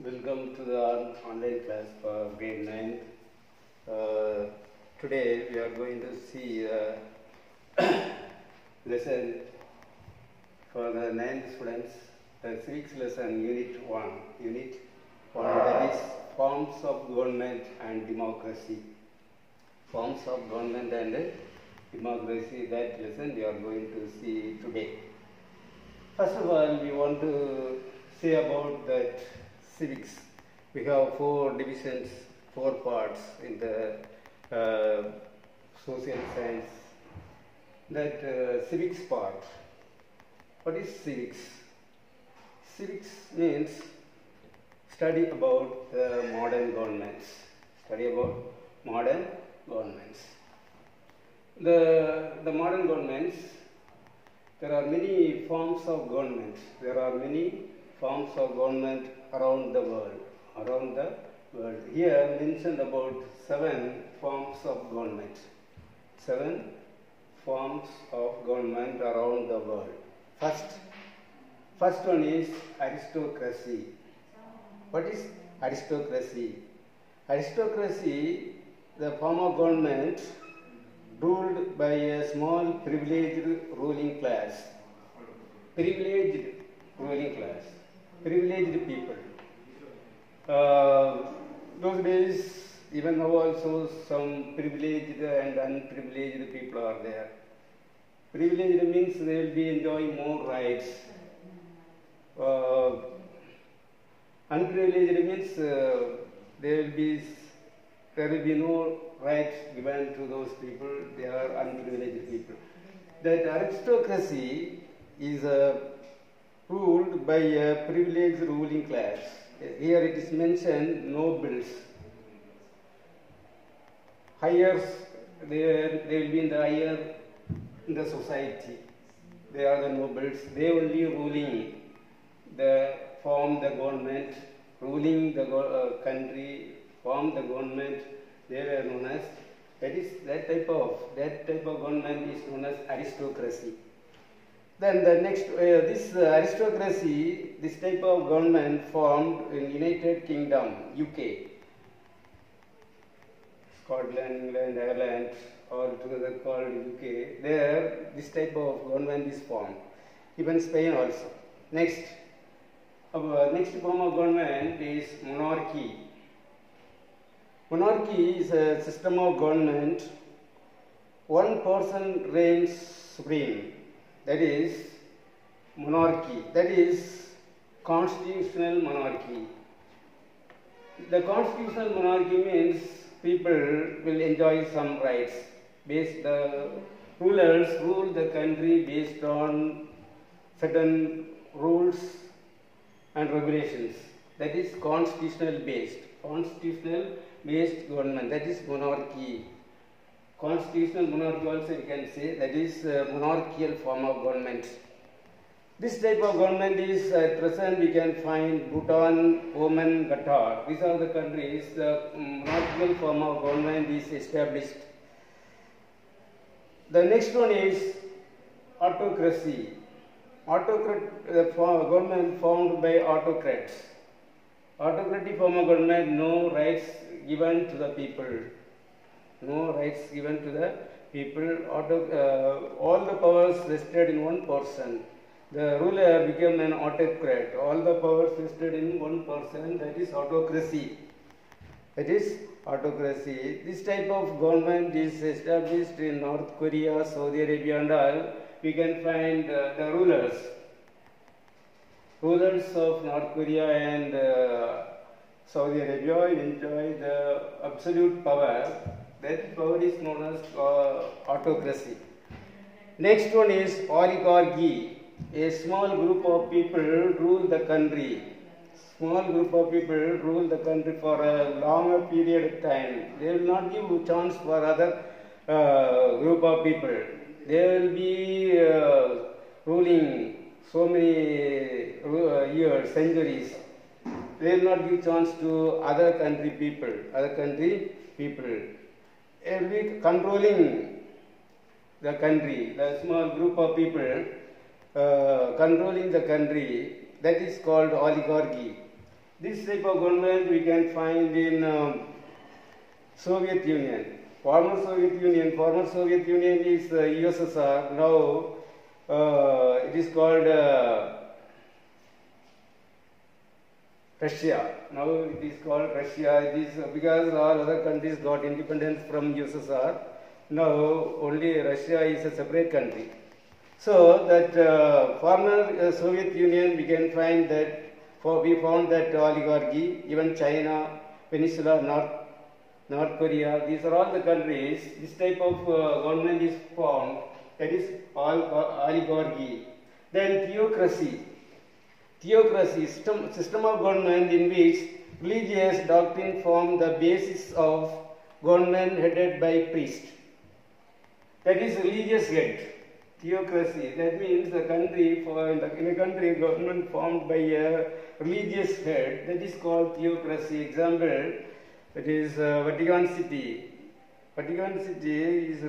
Welcome to the online class for grade 9th. Today we are going to see the lesson for the 9th students, the civics lesson unit 1. Unit 1, that is forms of government and democracy. Forms of government and democracy, that lesson we are going to see today. First of all, we want to say about that civics. We have 4 divisions, 4 parts in the social science. That civics part. What is civics? Civics means study about modern governments. Study about modern governments. The modern governments, there are many forms of government. There are many forms of government around the world. Here mentioned about 7 forms of government. 7 forms of government around the world. First one is aristocracy. What is aristocracy? Aristocracy, the form of government ruled by a small privileged ruling class. Privileged ruling class. Privileged people. Those days, even now also, some privileged and unprivileged people are there. Privileged means they will be enjoying more rights. Unprivileged means there will be no rights given to those people. They are unprivileged people. That aristocracy is ruled by a privileged ruling class. Here it is mentioned nobles. Higher, they will be in the higher in the society. They are the nobles. They only ruling form the government, ruling the country, form the government. They were known as that type of government is known as aristocracy. Then the next, this aristocracy, this type of government formed in United Kingdom, UK, Scotland, England, Ireland, all together called UK. There, this type of government is formed. Even Spain also. Next form of government is monarchy. Monarchy is a system of government. One person reigns supreme. That is monarchy. That is constitutional monarchy. The constitutional monarchy means people will enjoy some rights. The rulers rule the country based on certain rules and regulations. That is constitutional based. Constitutional based government. That is monarchy. Constitutional monarchy also you can say, that is monarchical form of government. This type of government is at present we can find Bhutan, Oman, Qatar. These are the countries the monarchical form of government is established. The next one is autocracy. Government formed by autocrats. Autocratic form of government, no rights given to the people. No rights given to the people. All the powers vested in one person. The ruler became an autocrat. All the powers vested in one person. That is autocracy. This type of government is established in North Korea, Saudi Arabia and all. We can find the rulers. Rulers of North Korea and Saudi Arabia enjoy the absolute power. That power is known as autocracy. Next one is oligarchy. A small group of people rule the country. Small group of people rule the country for a longer period of time. They will not give chance for other group of people. They will be ruling so many years, centuries. They will not give chance to other country people. They will be controlling the country. The small group of people controlling the country, that is called oligarchy. This type of government we can find in Soviet Union. Former Soviet Union is USSR. Now it is called Russia. Now it is called Russia. It is because all other countries got independence from USSR. Now only Russia is a separate country. So that former Soviet Union, we can find that we found that oligarchy, even China, Peninsula, North Korea, these are all the countries. This type of government is formed. That is oligarchy. Then theocracy. Theocracy, system of government in which religious doctrine form the basis of government headed by priest. That is religious head. Theocracy, that means the country, in a country, government formed by a religious head, that is called theocracy. Example, that is Vatican City. Vatican City is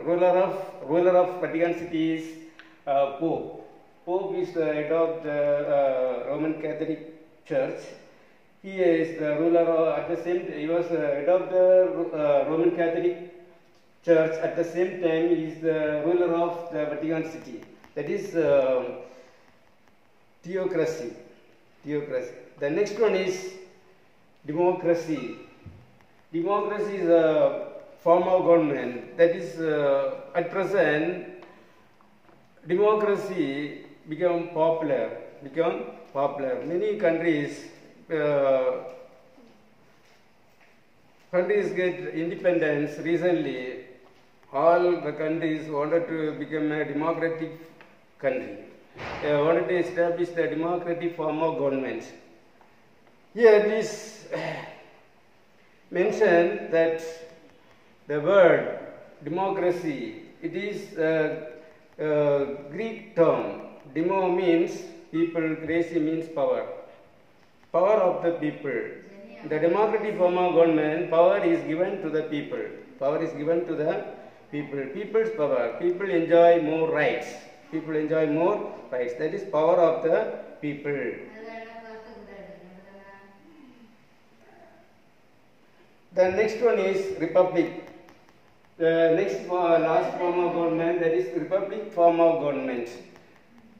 ruler of Vatican City is Pope. Pope is the head of the Roman Catholic Church. He is the ruler of, he was the head of the Roman Catholic Church. At the same time, he is the ruler of the Vatican City. That is theocracy. Theocracy. The next one is democracy. Democracy is a form of government. That is, at present, democracy become popular. Many countries get independence recently. All the countries wanted to become a democratic country. They wanted to establish the democratic form of government. Here it is mentioned that the word democracy, it is a Greek term. Demo means people, crazy means power. Power of the people. The democratic form of government, power is given to the people. Power is given to the people. People's power. People enjoy more rights. People enjoy more rights. That is power of the people. The next one is republic. The next last form of government, that is republic form of government.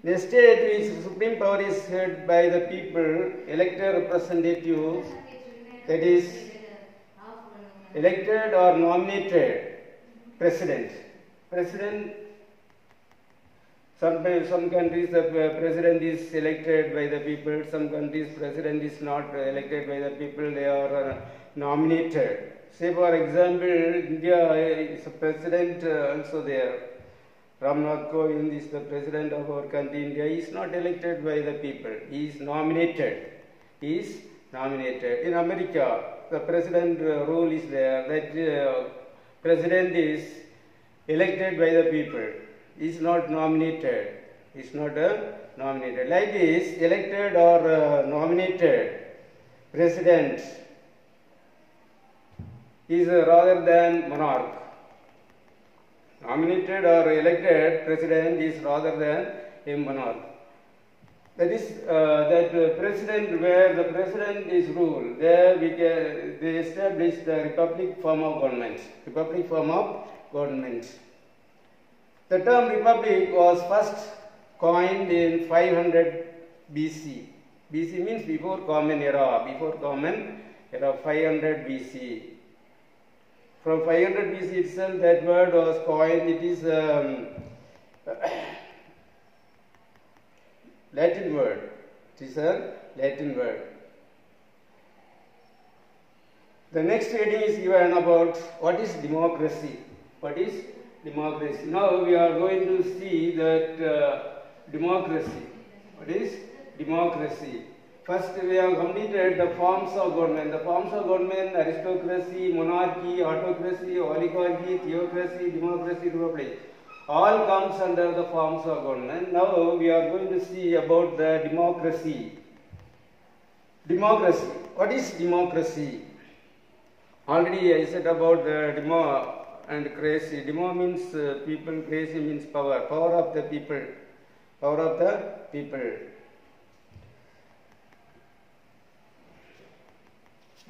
The state which supreme power is held by the people, elected representatives, that is elected or nominated president. Some countries the president is elected by the people, some countries president is not elected by the people, they are nominated. Say for example, India is a president also there. Ramnath Kovind is the president of our country. India is not elected by the people. He is nominated. In America, the president rule is there. That president is elected by the people. He is not nominated. He is not nominated. Like this, elected or nominated president is rather than monarch. Nominated or elected president is rather than a monarch. That is that president, where the president is ruled, there they establish the republic form of government. Republic form of government. The term republic was first coined in 500 BC. BC means before Common Era. 500 BC. From 500 BC itself, that word was coined. It is Latin word. It is a Latin word. The next heading is given about what is democracy. What is democracy? Now we are going to see that democracy. What is democracy? First, we have completed the forms of government. The forms of government: aristocracy, monarchy, autocracy, oligarchy, theocracy, democracy, republic. All comes under the forms of government. Now we are going to see about the democracy. Democracy. What is democracy? Already I said about the demo and crazy. Demo means people, crazy means power. Power of the people. Power of the people.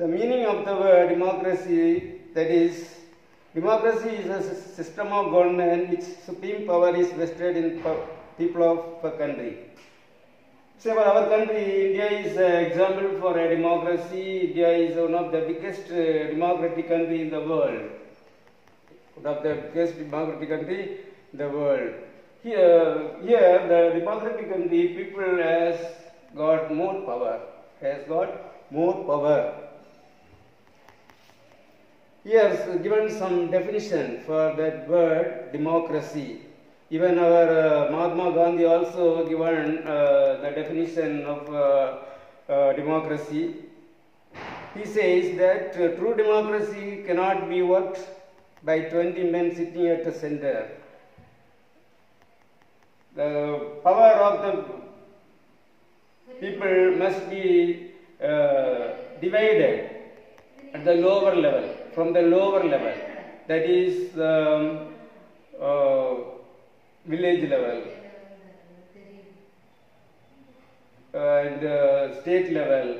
The meaning of the word democracy, that is, democracy is a system of government which supreme power is vested in people of a country. So for our country, India is an example for a democracy. India is one of the biggest democratic country in the world. One of the biggest democratic country in the world. Here the democratic country, people has got more power. Here is given some definition for that word democracy. Even our Mahatma Gandhi also given the definition of democracy. He says that true democracy cannot be worked by 20 men sitting at the center. The power of the people must be divided at the lower level, from the lower level, that is village level and state level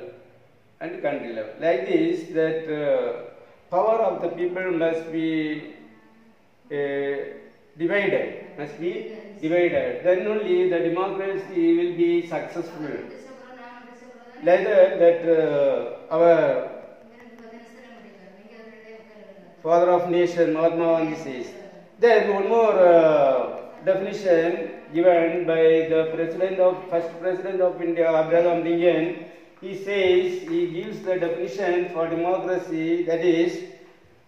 and country level. Like this, that power of the people must be divided. Then only the democracy will be successful. Like that, our father of nation, Mahatma Gandhi says. Then one more definition given by the first president of India, Abraham Lincoln. He says, he gives the definition for democracy, that is,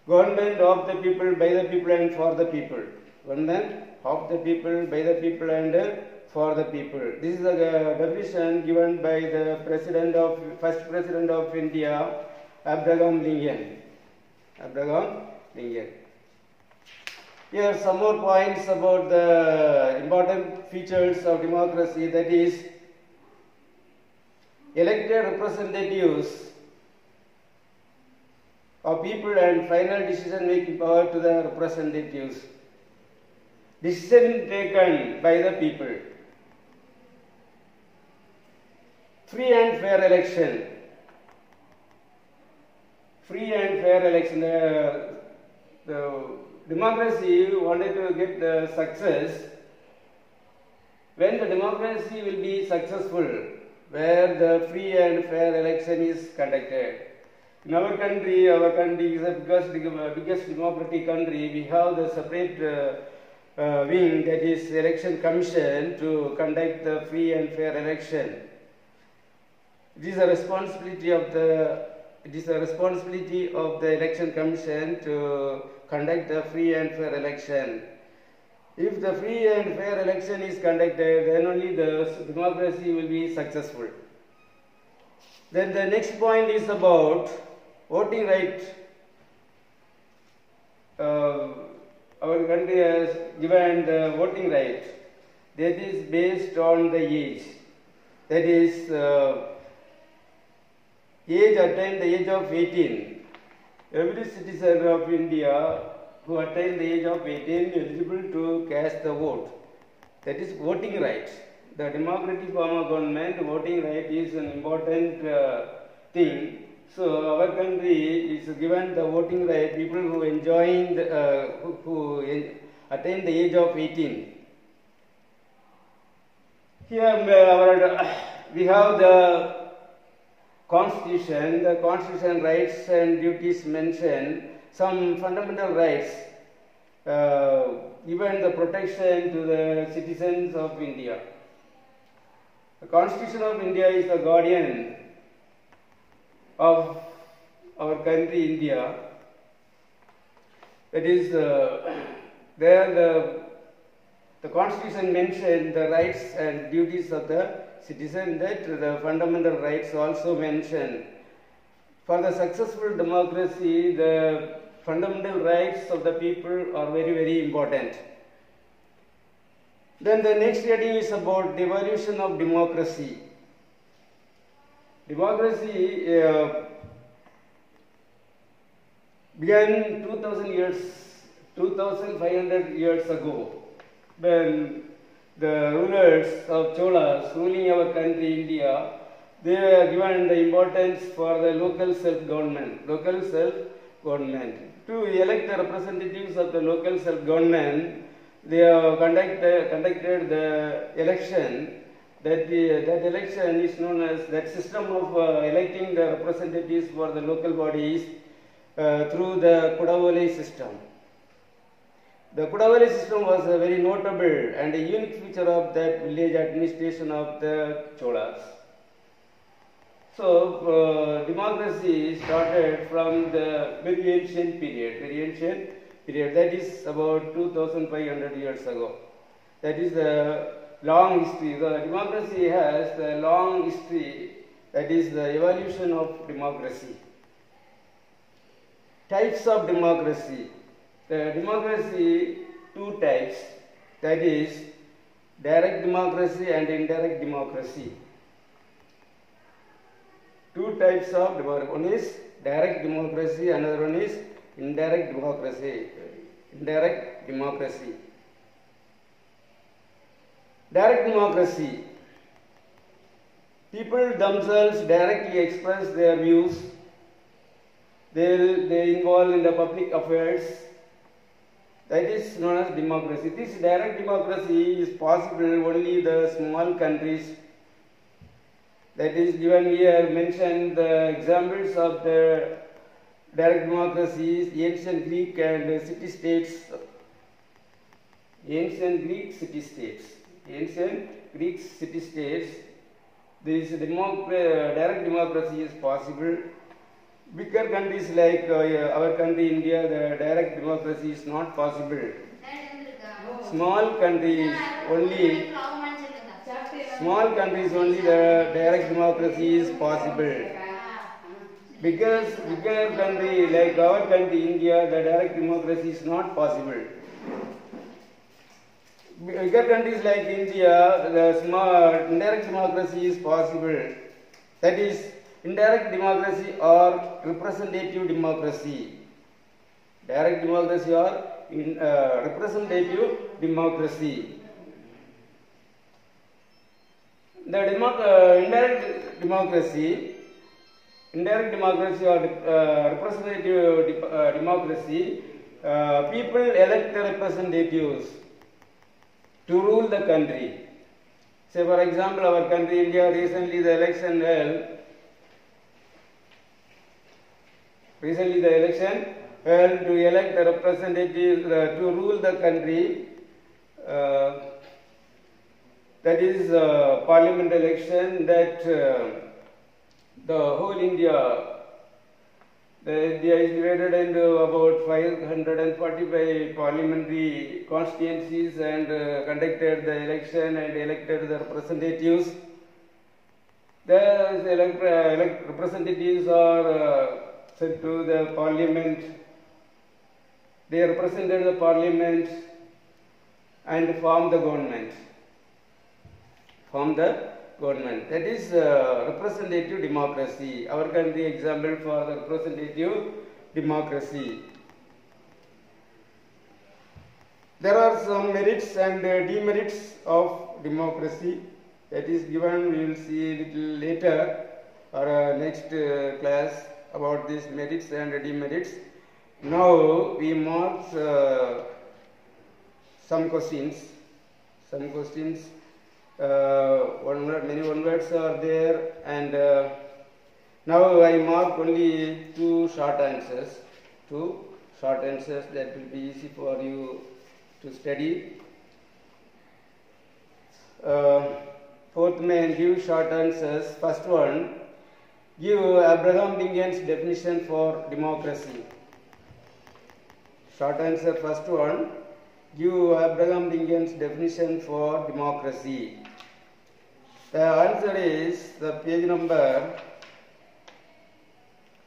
government of the people, by the people and for the people. Government of the people, by the people and for the people. This is the definition given by the first president of India, Abraham Lincoln. Here are some more points about the important features of democracy, that is, elected representatives of people and final decision making power to the representatives. Decision taken by the people. Free and fair election. The democracy wanted to get the success. When the democracy will be successful, where the free and fair election is conducted. In our country is the biggest democratic country. We have the separate wing, that is election commission, to conduct the free and fair election. It is a responsibility of the election commission to conduct the free and fair election. If the free and fair election is conducted, then only the democracy will be successful. Then the next point is about voting right. Our country has given the voting right. That is based on the age. That is attained the age of 18. Every citizen of India who attained the age of 18 is eligible to cast the vote. That is voting right. The democratic form of government, voting right is an important thing. So our country is given the voting right, people who attain the age of 18. Here we have the Constitution. The Constitution rights and duties mention some fundamental rights, given the protection to the citizens of India. The Constitution of India is the guardian of our country, India. That is, the Constitution mentioned the rights and duties of the citizen, that the fundamental rights also mentioned. For the successful democracy, the fundamental rights of the people are very, very important. Then the next heading is about the evolution of democracy. Democracy began 2,500 years ago, when the rulers of Cholas ruling our country, India, they are given the importance for the local self-government. Local self-government. To elect the representatives of the local self-government, they have conducted the election. That election is known as that system of electing the representatives for the local bodies through the Kudavole system. The Kudavole system was a very notable and a unique feature of that village administration of the Cholas. So, democracy started from the very ancient period, that is about 2500 years ago. That is the long history. The democracy has the long history, that is the evolution of democracy. Types of democracy. The democracy, two types, that is direct democracy and indirect democracy. Two types of democracy. One is direct democracy, another one is indirect democracy. Indirect democracy. Direct democracy. People themselves directly express their views. They involve in the public affairs. That is known as democracy. This direct democracy is possible only the small countries. That is given here, mentioned the examples of the direct democracies, ancient Greek and city-states. Ancient Greek city-states. Ancient Greek city-states. This direct democracy is possible. Bigger countries like our country, India, the direct democracy is not possible. Small countries only the direct democracy is possible. Bigger country like our country, India, the direct democracy is not possible. Bigger countries like India, the small indirect democracy is possible. That is indirect democracy or representative democracy. Direct democracy or representative democracy. The indirect democracy or representative democracy, people elect the representatives to rule the country. Say for example, our country India, recently the election held to elect the representatives to rule the country. That is parliament election, that the whole India is divided into about 545 parliamentary constituencies and conducted the election and elected the representatives. The representatives are sent to the parliament. They represented the parliament and form the government. That is representative democracy. Our country example for the representative democracy. There are some merits and demerits of democracy. That is given, we will see a little later or next class about these merits and demerits. Now we mark some questions. Many one words are there, and now I mark only two short answers. That will be easy for you to study. Fourth man, give short answers. First one, give Abraham Lincoln's definition for democracy. Short answer, first one, give Abraham Lincoln's definition for democracy. The answer is the page number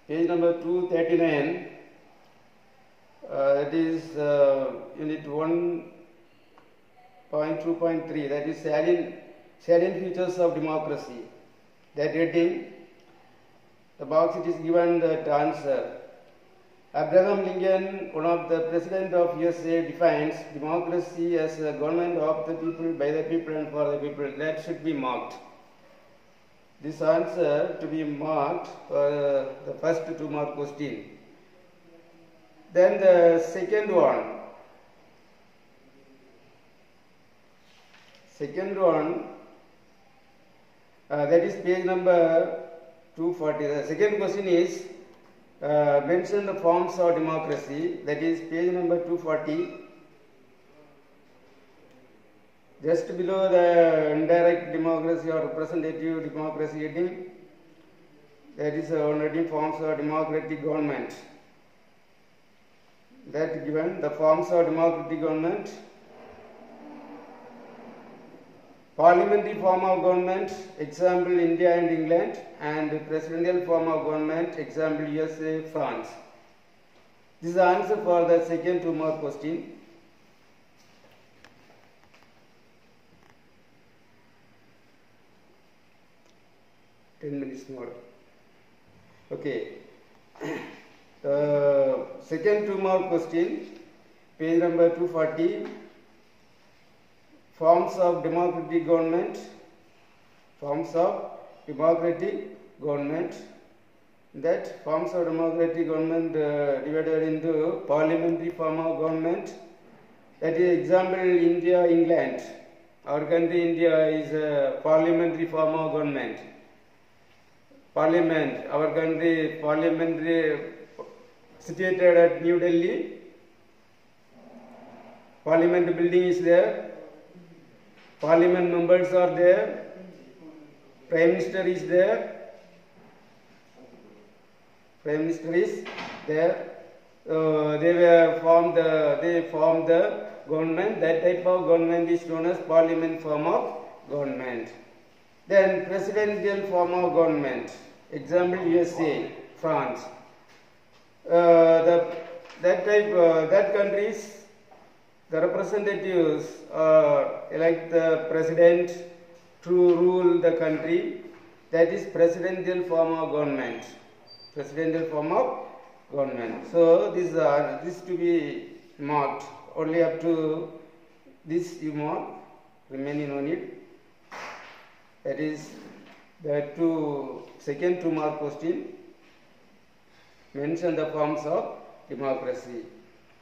239. That is unit 1.2.3. That is salient features of democracy. That heading, the box it is given that answer. Abraham Lincoln, one of the president of USA, defines democracy as a government of the people, by the people and for the people. That should be marked. This answer to be marked for the first 2 mark question. Then the second one. That is page number 240. The second question is mention the forms of democracy. That is page number 240. Just below the indirect democracy or representative democracy heading, that is already forms of democratic government. That given the forms of democratic government. Parliamentary form of government, example India and England, and presidential form of government, example USA, France. This is the answer for the second 2 mark question. More. Okay. The second 2 mark question, page number 240. Forms of democratic government. That forms of democratic government divided into parliamentary form of government. That is example India, England. Our country India is a parliamentary form of government. Parliament, our country parliamentary situated at New Delhi. Parliament building is there. Parliament members are there. Prime Minister is there. They formed the government. That type of government is known as parliament form of government. Then presidential form of government. Example USA, France. That countries, the representatives elect the president to rule the country. That is presidential form of government. So this to be marked. Only up to this you mark. Remaining on it. That is the second 2 mark question. Mention the forms of democracy.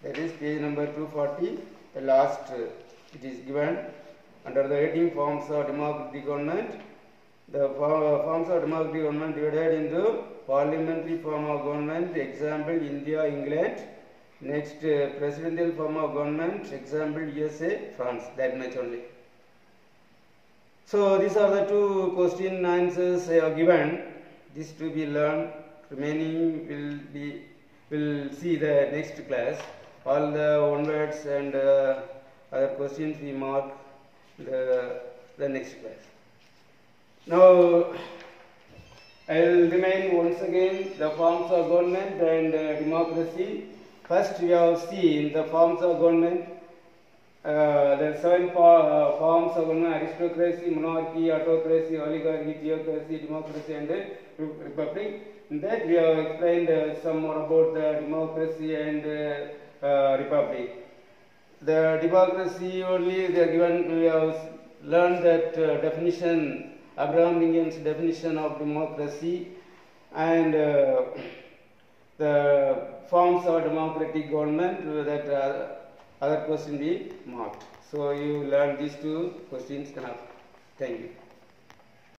That is page number 240. The last it is given under the heading forms of democratic government. The forms of democratic government divided into parliamentary form of government. Example India, England. Next presidential form of government. Example USA, France. That much only. So these are the 2 question answers I have given. This to be learned. Remaining will see the next class. All the one words and other questions we mark the next class. Now I will remind once again the forms of government and democracy. First we have seen the forms of government. The 7 forms of government: aristocracy, monarchy, autocracy, oligarchy, theocracy, democracy, and republic. In that we have explained some more about the democracy and republic. The democracy only they are given. We have learned that definition, Abraham Lincoln's definition of democracy, and the forms of democratic government. That other question be marked. So you learn these 2 questions enough. Thank you.